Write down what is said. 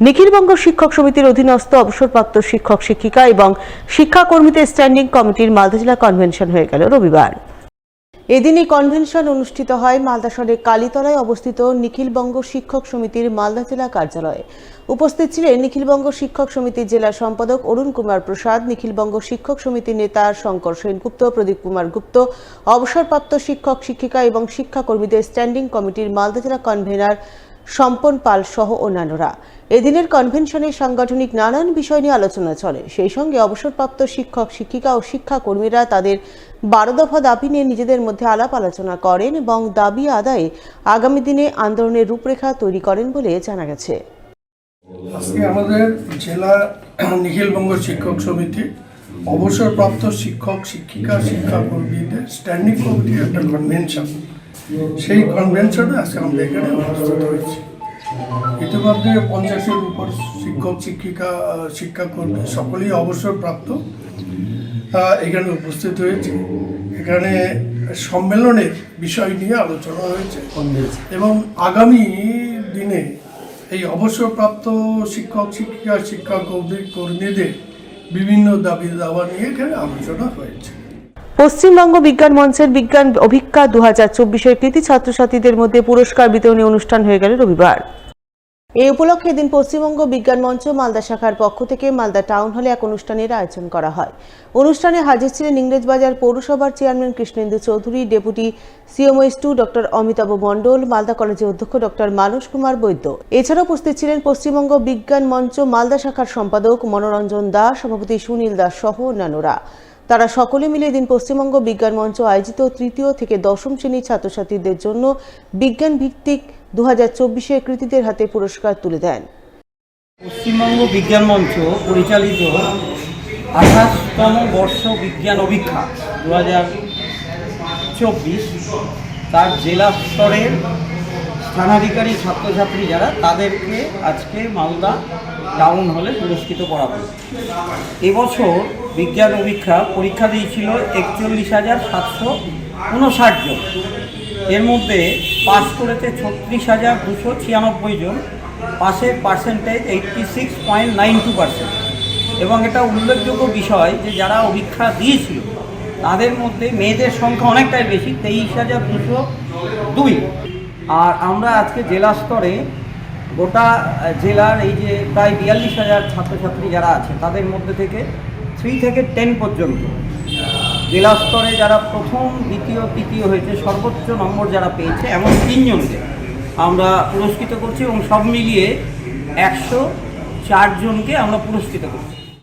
নিখিলবঙ্গ শিক্ষক সমিতির অধীনস্থ অবসরপ্রাপ্ত শিক্ষক শিক্ষিকা এবং শিক্ষাকর্মীদের স্ট্যান্ডিং কমিটির মালদা জেলা কনভেনশন হয়ে গেল রবিবার। এদিন এই কনভেনশন অনুষ্ঠিত হয় মালদা শহরের কালীতলায় অবস্থিত নিখিলবঙ্গ শিক্ষক সমিতির মালদা জেলা কার্যালয়ে। উপস্থিত ছিলেন নিখিলবঙ্গ শিক্ষক সমিতির জেলা সম্পাদক অরুণ কুমার প্রসাদ, নিখিলবঙ্গ শিক্ষক সমিতির নেতা শঙ্কর সেনগুপ্ত, প্রদীপ কুমার গুপ্ত, অবসরপ্রাপ্ত শিক্ষক শিক্ষিকা এবং শিক্ষাকর্মীদের স্ট্যান্ডিং কমিটির মালদা জেলা কনভেনার সম্পন পাল সহ অন্যান্যরা। এদিনের কনভেনশনে সাংগঠনিক নানান বিষয় নিয়ে আলোচনা চলে। সেই সঙ্গে অবসরপ্রাপ্ত শিক্ষক শিক্ষিকা ও শিক্ষাকর্মীরা তাদের 12 দফা দাবি নিয়ে নিজেদের মধ্যে আলাপ আলোচনা করেন এবং দাবি আদায়ে আগামী দিনে আন্দোলনের রূপরেখা তৈরি করেন বলে জানা গেছে। আজকে আমাদের জেলা নিখিলবঙ্গ শিক্ষক সমিতি অবসরপ্রাপ্ত শিক্ষক শিক্ষিকা শিক্ষাকর্মীদের স্ট্যান্ডিং কমিটির একটা কনভেনশন, সেই কনভেনশনে আজকে আমরা এখানে উপস্থিত হয়েছি। ইতিমধ্যে 50-এর উপর শিক্ষক শিক্ষিকা শিক্ষাকর্মী সকলেই অবসরপ্রাপ্ত এখানে উপস্থিত হয়েছে। এখানে সম্মেলনের বিষয় নিয়ে আলোচনা হয়েছে এবং আগামী দিনে এই অবসরপ্রাপ্ত শিক্ষক শিক্ষিকা শিক্ষাকর্মীদের বিভিন্ন দাবি দাওয়া নিয়ে এখানে আলোচনা হয়েছে। পশ্চিমবঙ্গ বিজ্ঞান মঞ্চের বিজ্ঞান অভিজ্ঞা 2024-এর কৃতি ছাত্রছাত্রীদের মধ্যে পুরস্কার বিতরণী অনুষ্ঠান হয়ে গেল রবিবার। এই উপলক্ষে এদিন পশ্চিমবঙ্গ বিজ্ঞান মঞ্চ মালদা শাখার পক্ষ থেকে মালদা টাউন হলে এক অনুষ্ঠানের আয়োজন করা হয়। অনুষ্ঠানে হাজির ছিলেন ইংরেজবাজার পৌরসভার চেয়ারম্যান কৃষ্ণেন্দু চৌধুরী, ডেপুটি সিএমএস2 ডক্টর অমিতাভ মণ্ডল, মালদা কলেজের অধ্যক্ষ ডক্টর মানস কুমার বৈদ্য। এছাড়াও উপস্থিত ছিলেন পশ্চিমবঙ্গ বিজ্ঞান মঞ্চ মালদা শাখার সম্পাদক মনোরঞ্জন দাস, সভাপতি সুনীল দাস সহ অন্যান্যরা। তারা সকলে মিলে এদিন পশ্চিমবঙ্গ বিজ্ঞান মঞ্চ আয়োজিত তৃতীয় থেকে দশম শ্রেণীর ছাত্রছাত্রীদের জন্য বিজ্ঞান ভিত্তিক 2024-এর কৃতীদের হাতে পুরস্কার তুলে দেন। পশ্চিমবঙ্গ বিজ্ঞান মঞ্চ পরিচালিত 28তম বর্ষ বিজ্ঞান অভিজ্ঞা 2024 তার জেলা স্তরের স্থানাধিকারী ছাত্রছাত্রী যারা, তাদেরকে আজকে মালদা টাউন হলে পুরস্কৃত করা হয়। এবছর বিজ্ঞান অভিজ্ঞা পরীক্ষা দিয়েছিল 41,759 জন। এর মধ্যে পাস করেছে 36,296 জন। পাসের পার্সেন্টেজ 86.92%। এবং এটা উল্লেখযোগ্য বিষয় যে যারা অভিজ্ঞা দিয়েছিল তাদের মধ্যে মেয়েদের সংখ্যা অনেকটাই বেশি, 23,202। আর আমরা আজকে জেলা স্তরে গোটা জেলার এই যে প্রায় 42,000 ছাত্রছাত্রী যারা আছে তাদের মধ্যে থেকে 3 থেকে 10 পর্যন্ত জেলা স্তরে যারা প্রথম, দ্বিতীয়, তৃতীয় হয়েছে, সর্বোচ্চ নম্বর যারা পেয়েছে এমন 3 জনকে আমরা পুরস্কৃত করছি এবং সব মিলিয়ে 104 জনকে আমরা পুরস্কৃত করছি।